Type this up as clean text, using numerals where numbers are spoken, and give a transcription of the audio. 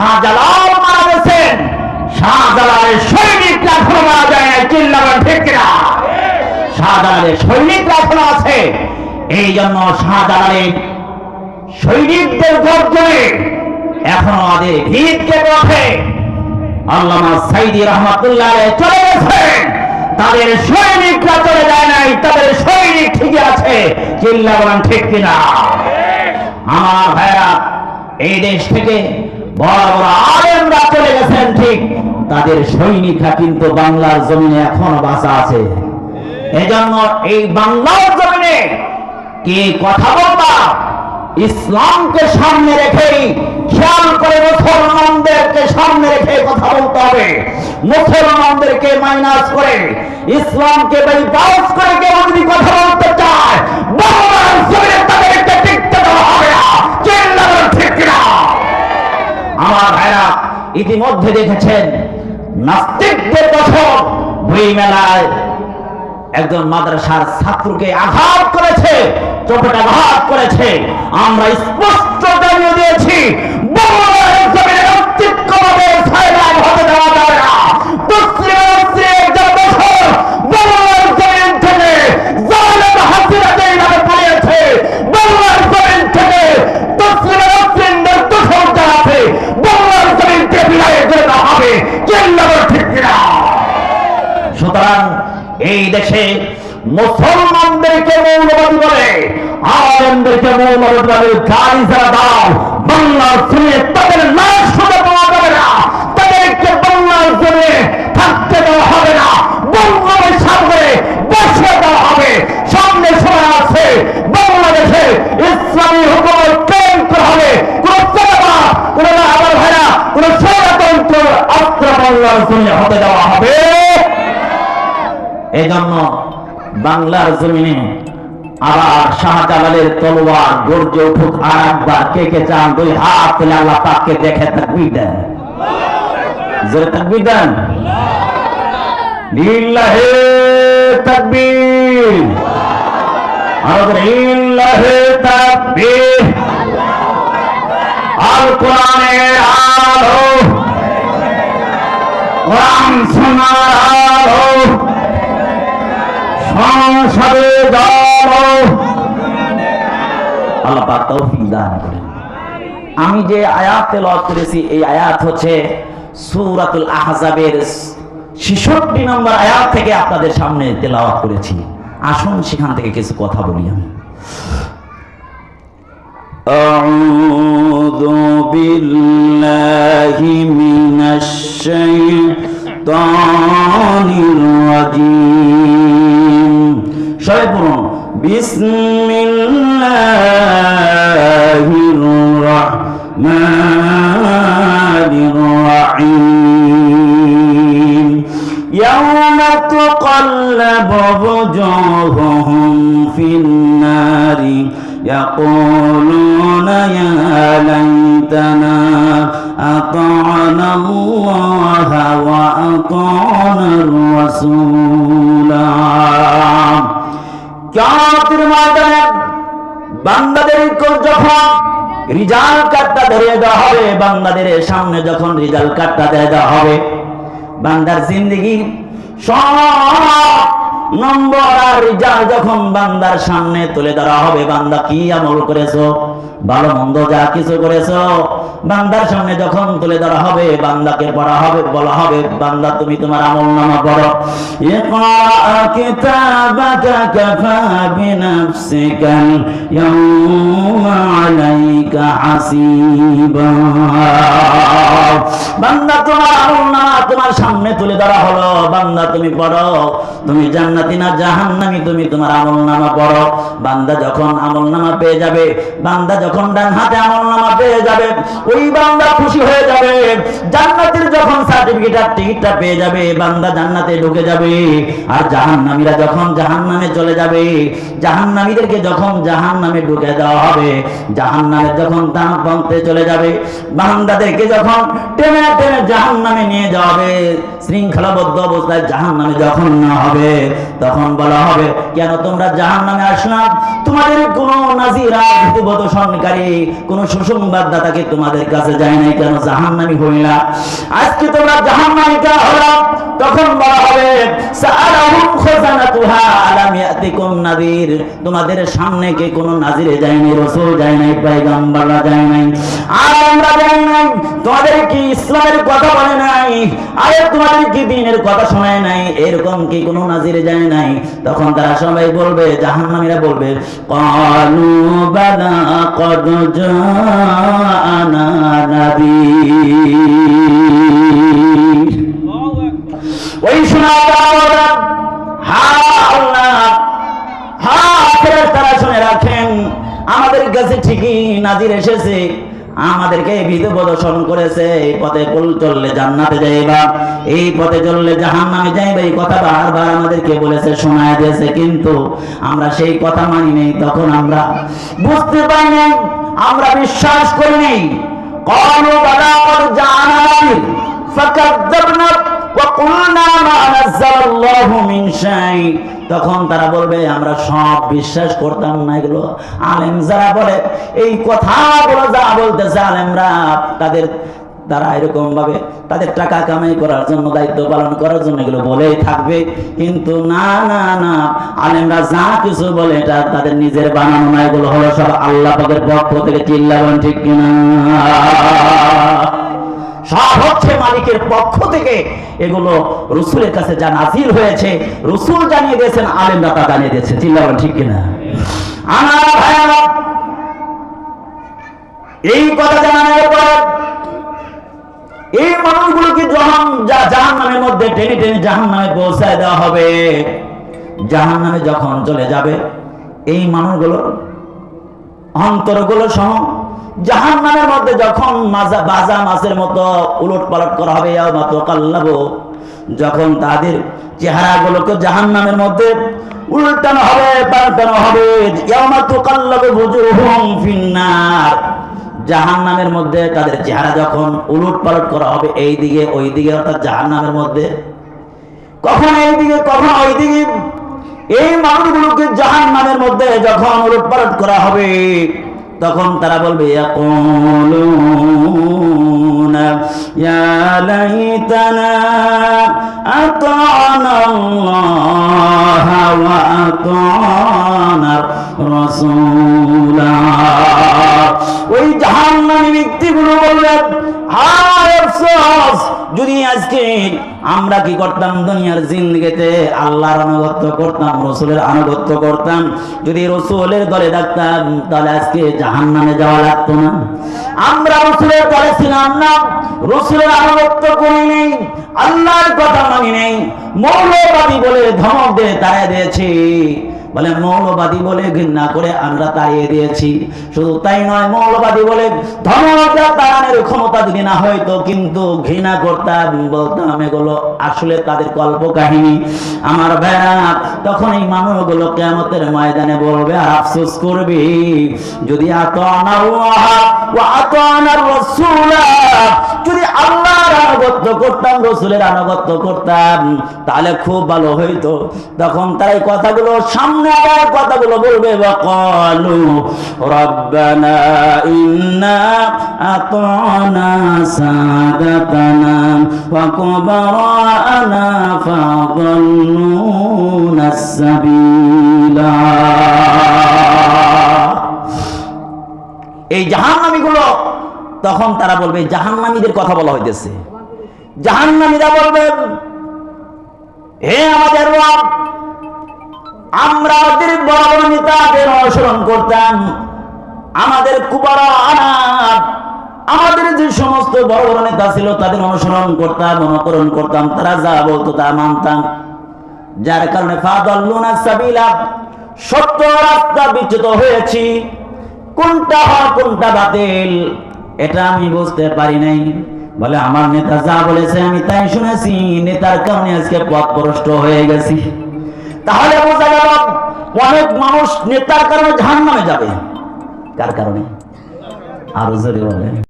শাহজালাল মারা গেছেন, শাহজালালের সৈনিকরা এখনো মারা যায় নাই, চিল্লাবেন ঠিক কিনা? শাহজালালের সৈনিকরা এখনো আছে। এই জন্য শাহজালালের সৈনিকদের গর্জনে এখনো আমাদের ভিতকে ওঠে। আল্লামা সাইদি রহমাতুল্লাহ চলে গেছেন, তাদের সৈনিকরা চলে যায় নাই, তাদের সৈনিক ঠিকই আছে, চিল্লাবেন ঠিক কিনা? আমার ভাইরা, এই দেশ থেকে বড় বড় আলেমরা চলে গেছেন ঠিক, তাদের সৈনিকরা কিন্তু বাংলার জমিনে এখনো বাঁচা আছে। এজন্য এই বাংলার জমিনে কে কথা বলবা, ইসলামকে সামনে রেখেই খেয়াল করে মুসলমানদেরকে সামনে রেখে কথা বলতে হবে। মুসলমানদেরকে মাইনাস করে, ইসলামকে বাইপাস করে কেউ যদি কথা বলতে চায়, বাংলার জমিনে তাদেরকে টিকতে দেওয়া হবে না, চিল্লাবেন ঠিক কিনা? আমার ভাইরা, ইতিমধ্যে দেখেছেন নাস্তিকদের বছর বই মেলায় একজন মাদ্রাসার ছাত্রকে আঘাত করেছে, চোপেটাঘাত করেছে। আমরা স্পষ্ট জানিয়ে দিয়েছি, বাংলার জমিনে নাস্তিকবাদের ছায়ালাভ হতে দেওয়া যাবে না। বাংলার জমিন থেকে জালেম হাসিনা যেইভাবে পালিয়েছে, বাংলার জমিন থেকে মুসলিমদের দোষর যারা আছে, বাংলার জমিনকে বিদায় করে দেওয়া হবে, চিল্লাবেন ঠিক কিনা? সুতরাং এই দেশে মুসলমানদেরকে মৌলবাদী বলে, আলেমদেরকে মৌলবাদী বলে গালি যারা দাও, বাংলার জমিনে তাদের লাশ শুধু পাওয়া যাবে না, তাদেরকে বাংলার জমিনে থাকতে দেওয়া হবে না, বঙ্গোপসাগরে সাগরে বসে দেওয়া হবে। সামনে সময় আছে, বাংলাদেশে ইসলামী হুকুমত কায়েম করা হবে। কোন চাঁদা, কোন আমার ভাইরা, কোন ষড়যন্ত্র অস্ত্র বাংলার জমিনে হতে দেওয়া হবে। এই জন্য বাংলার জমিনে আবার শাহজালালের তলোয়ার গর্জে উঠুক আর একবার। কে কে চান দুই হাত তুলে আল্লাহ পাককে দেখে তাকবীর দেন, জোরে তাকবীর দেন। লিল্লাহে তাকবীর, আর লিল্লাহে তাকবীর। আল কোরআনের আলো, কোরআন শোনার আলো, সংসদে যাও, আল্লাহ পাক তৌফিক দান করেন। আমি যে আয়াত তেলাওয়াত করেছি, এই আয়াত হচ্ছে সূরাতুল আহজাবের 66 নম্বর আয়াত থেকে আপনাদের সামনে তেলাওয়াত করেছি। আসুন সেখান থেকে কিছু কথা বলি আমি। আউযু বিল্লাহি মিনাশ শাইতানির রাজীম। সবাই বলুন, বিসমিল্লাহির রাহমানির রাহিম। ইয়াওমা তুকাল্লাবু ওজুহুহুম ফিন-নারি ইয়াকুলুনা ইয়া লাইতানা আতা'না আল্লাহা ওয়া আতা'নার রাসূলা। কিয়ামতের ময়দানে বান্দাদেরকে যখন রিজাল্ট কার্ডটা ধরিয়ে দেওয়া হবে, বান্দাদের সামনে যখন রিজাল্ট কার্ডটা দেওয়া হবে, বান্দার জিন্দেগির সব নম্বর আর রিজাল্ট যখন বান্দার সামনে তুলে ধরা হবে, বান্দা কি আমল করেছো, ভালো মন্দ যা কিছু করেছো, বান্দার সামনে যখন তুলে ধরা হবে, বান্দাকে পড়া হবে, বলা হবে, বান্দা তুমি তোমার আমলনামা পড়ো। ইকরা কিতাবাকা কাফা বিনাফসিকা ইয়াওমা আলাইকা হাসিবা। বান্দা তোমার আমলনামা তোমার সামনে তুলে ধরা হলো, বান্দা তুমি পড়ো, তুমি জান্নাতি না জাহান্নামী, তুমি তোমার আমলনামা পড়ো। বান্দা যখন আমলনামা পেয়ে যাবে, বান্দা যখন ডান হাতে আমলনামা পেয়ে যাবে, ওই বান্দা খুশি হয়ে যাবে। জান্নাতের যখন সার্টিফিকেট আর টিকিটটা পেয়ে যাবে, বান্দা জান্নাতে ঢুকে যাবে। আর জাহান্নামীরা যখন জাহান্নামে চলে যাবে, জাহান্নামীদেরকে যখন জাহান্নামে ঢুকে দেওয়া হবে, জাহান্নামে যখন তার পন্থে চলে যাবে, বান্দাদেরকে যখন টেনে টেনে জাহান্নামে নিয়ে যাওয়া হবে, শৃঙ্খলাবদ্ধ অবস্থায় জাহান্নামে যখন না হবে, তখন বলা হবে, কেন তোমরা জাহান্নামে আসলাম? তোমাদের কোনো নাজিরা প্রতিবদশনকারী কোনো সুসংবাদদাতাকে তোমাদের কাছে যায় নাই, কেন জাহান্নামী হইলা? আজকে তোমরা জাহান্নামী কেন হলো? তখন বলা হবে, সাআলাহুম খাযানাতুহা আলাম ইয়াতিকুম নাযীর, তোমাদের সামনে কে কোনো নাজিরে যায়নি, রাসূল যায় নাই, পয়গম্বররা যায় নাই, আর আমরা যাই নাই, তোমাদের কি ইসলামের কথা বলে নাই, আর তোমাদের কি দ্বীনের কথা শোনায় নাই, এরকম কি কোনো নাজিরে যায় নাই? তখন তারা সবাই বলবে, জাহান্নামীরা বলবে, ক্বালু বালা ক্বাদ জাআনা নাযীর। ওই শোনা দাওরা, হা আল্লাহ, হা ফেরেশতারা শুনে রাখেন, আমাদের কাছে ঠিকই নাজির এসেছে, আমাদেরকে বিধি প্রদর্শন করেছে, এই পথে চললে জান্নাতে যাইবা, এই পথে চললে জাহান্নামে যাইবা, এই কথা বারবার আমাদেরকে বলেছে, শোনায় দিয়েছে, কিন্তু আমরা সেই কথা মানি নাই। তখন আমরা বুঝতে পারি নাই, আমরা বিশ্বাস করি নাই। ক্বালু বালা ক্বাদ জাআনা নাযীর ফাকাযযাবনা ওয়া কুলনা মা নাযালাল্লাহু মিন শাই। তখন তারা বলবে, আমরা সব বিশ্বাস করতাম না। এগুলো আলেম যারা বলে, এই কথাগুলো যা বলতেছে আলেমরা, তারা এরকম ভাবে তাদের টাকা কামাই করার জন্য, দায়িত্ব পালন করার জন্য এগুলো বলেই থাকবে, কিন্তু না না না, আলেমরা যা কিছু বলে এটা তাদের নিজের বানানো না, এগুলো হলো সব আল্লাহ পাকের পক্ষ থেকে। চিল্লাবেন ঠিক কিনা? সব হচ্ছে মালিকের পক্ষ থেকে। এগুলো রাসূলের কাছে যা নাযিল হয়েছে, রাসূল জানিয়ে দিয়েছেন, আলেমরা তা জানিয়ে দিয়েছে। চিল্লাবেন ঠিক কিনা? আমার ভাইরা, এই কথা জানানোর পর এই মানুষগুলোকে যখন জাহান্নামের মধ্যে টেনে টেনে জাহান্নামে পৌঁছায় দেওয়া হবে, জাহান্নামে যখন চলে যাবে, এই মানুষগুলো অন্তরগুলো সহ জাহান্নামের মধ্যে যখন বাজা মাছের মতো উলট পালট করা হবে, যখন তাদের চেহারাগুলোকে জাহান্নামের মধ্যে উল্টানো হবে, পাল্টানো হবে, ইয়াউমা তুকাল্লাবু বুজুহুম ফিন্নার, জাহান্নামের মধ্যে তাদের চেহারা যখন উলট পালট করা হবে, এই দিকে ওই দিকে, অর্থাৎ জাহান্নামের মধ্যে কখন এই দিকে কখন ওই দিকে, এই মানুষগুলোকে জাহান্নামের মধ্যে যখন উলট পালট করা হবে, তখন তারা বলবে, ইয়াকুলুনা ইয়া লাইতানা আতানা আল্লাহ ওয়া আতানা রাসূলা। ওই জাহান্নামী ব্যক্তিগুলো বললেন, হায় আফসোস, যদি আজকে আমরা কি করতাম, দুনিয়ার জিন্দেগিতে আল্লাহর আনুগত্য করতাম, রাসূলের আনুগত্য করতাম, যদি রাসূলের দলে থাকতাম, তাহলে আজকে জাহান্নামে যাওয়া লাগতো না। আমরা রাসূলের দলে ছিলাম না, রাসূলের আনুগত্য করি নাই, আল্লাহর কথা মানি নাই, মৌলবাদী বলে ধমক দিয়ে তাড়িয়ে দিয়েছি, বলে মৌলবাদী বলে ঘৃণা করে আমরা তাড়িয়ে দিয়েছি। শুধু তাই নয়, মৌলবাদী বলে ধমক তাড়ানোর ক্ষমতা যদি না হয়তো, কিন্তু ঘৃণা করতাম, বলতাম এগুলো আসলে তাদের কল্প কাহিনী। আমার ভাইরা, তখন এই মানুষগুলো কিয়ামতের ময়দানে বলবে, আর আফসোস করবি, যদি আতানাল্লাহ ওয়া আতানার রাসূল, যদি আল্লাহর আনুগত্য করতাম, রাসূলের আনুগত্য করতাম, তাহলে খুব ভালো হইতো। তখন তারা এই কথাগুলো সামনে আবার কথাগুলো বলবে, ওয়াকালু রাব্বানা ইন্না আতানা সাদাতানা ওয়া কুবারানা ফাদাল্লুনা সাবিলা। এই জাহান্নামীগুলো তখন তারা বলবে, জাহান্নামীদের কথা বলা হইতেছে, জাহান্নামীরা বলবেন, হে আমাদের রব, আমরা ওদের বড় বড় নেতাদের অনুসরণ করতাম, আমাদের কুবারা আনাব, আমাদের যে সমস্ত বড় বড় নেতা ছিল তাদের অনুসরণ করতাম, অনুকরণ করতাম, তারা যা বলতো তা মানতাম, যার কারণে ফাদাল্লুনা সাবিলা, সত্য রাস্তা বিচ্যুত হয়েছি, কোনটা হক কোনটা বাতিল এটা আমি বুঝতে পারি নাই। বলে আমার নেতা যা বলেছে আমি তাই শুনেছি, নেতার কারণে আজকে পথভ্রষ্ট হয়ে গেছি। তাহলে বোঝা গেল অনেক মানুষ নেতার কারণে জাহান্নামে যাবে। কার কারণে? আরো জোরে বলে।